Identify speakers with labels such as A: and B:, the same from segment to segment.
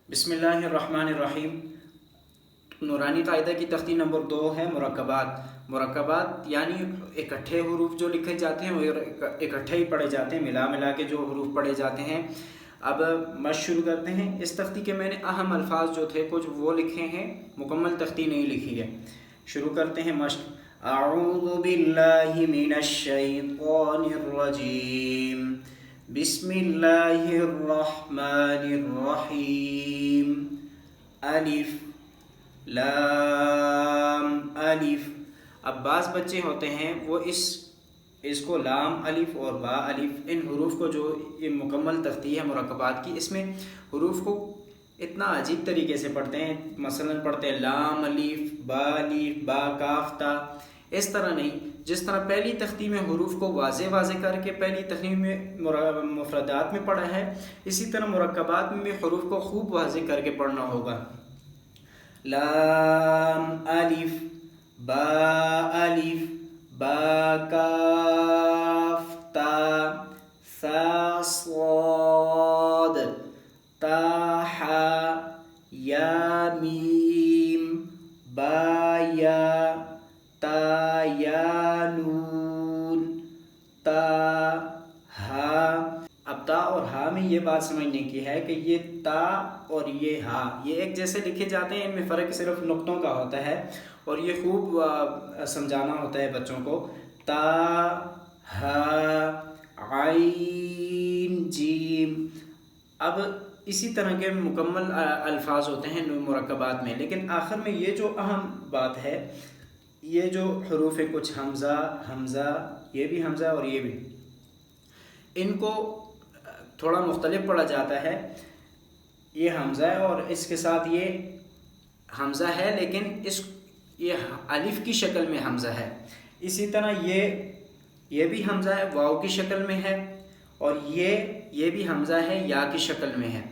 A: बिस्मिल्लाहिर्रहमानिर्रहीम। नूरानी कायदा की तख्ती नंबर 2 है मुरक्कबात। मुरक्कबात यानी इकट्ठे हुरूफ जो लिखे जाते हैं वो इकट्ठे ही पढ़े जाते हैं, मिला मिला के जो हुरूफ पढ़े जाते हैं। अब मश्क शुरू करते हैं। इस तख्ती के मैंने अहम अल्फाज जो थे कुछ वो लिखे हैं, मुकम्मल तख्ती नहीं लिखी है। शुरू करते हैं मश्क। अऊज़ु बिल्लाहि मिनश शैतानिर रजीम, बिस्मिल्लाहिर रहमानिर रहीम। अलिफ लाम अलिफ। अब बाज़ बच्चे होते हैं वो इसको लाम अलिफ और बा अलिफ, इन हरूफ को जो ये मुकम्मल तख्ती है मुरक्कबात की, इसमें हरूफ को इतना अजीब तरीके से पढ़ते हैं। मसलन पढ़ते हैं लाम अलिफ बा काफ ता। इस तरह नहीं, जिस तरह पहली तख्ती में हरूफ को वाज़े वाज़े करके पहली तख्ती में मुफरदात में पढ़ा है, इसी तरह मुरक्कबात में हरूफ को खूब वाज़े करके पढ़ना होगा। लाम अलिफ बा काफ ता सा स्वाद ता हा या मीम बा या ता या नून ता हा। अब ता और हा में ये बात समझने की है कि ये ता और ये हा ये एक जैसे लिखे जाते हैं, इनमें फ़र्क सिर्फ नुक्तों का होता है और ये खूब समझाना होता है बच्चों को। ता हा आइन जीम। अब इसी तरह के मुकम्मल अल्फाज होते हैं मुरक्कबात में, लेकिन आखिर में ये जो अहम बात है, ये जो हरूफ है कुछ हमज़ा, ये भी हमज़ा और ये भी, इनको थोड़ा मुख्तलिफ पढ़ा जाता है। ये हमज़ा है और इसके साथ ये हमज़ा है, लेकिन ये अलिफ की शक्ल में हमज़ा है। इसी तरह ये भी हमज़ा है, वाव की शक्ल में है, और ये भी हमज़ा है, या की शक्ल में है।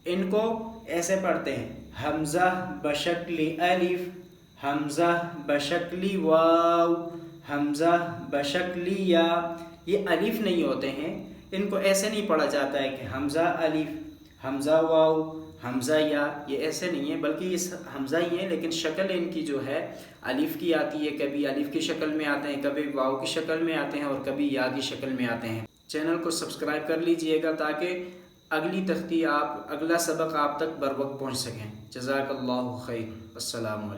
A: इनको ऐसे पढ़ते हैं, हमज़ा बशक्ली अलिफ, हमज़ा बशक्ली वाव, हमज़ा बशक्ली या। ये अलिफ नहीं होते हैं, इनको ऐसे नहीं पढ़ा जाता है कि हमज़ा अलिफ, हमज़ा वाव, हमज़ा या, ये ऐसे नहीं है, बल्कि ये हमज़ा ही है, लेकिन शक्ल इनकी जो है अलिफ की आती है। कभी अलिफ की शक्ल में आते हैं, कभी वाव की शक्ल में आते हैं और कभी या की शक्ल में आते हैं। चैनल को सब्सक्राइब कर लीजिएगा ताकि अगला सबक आप तक बर वक्त पहुँच सकें। जज़ाकल्लाहु खैर। अस्सलाम वालेकुम।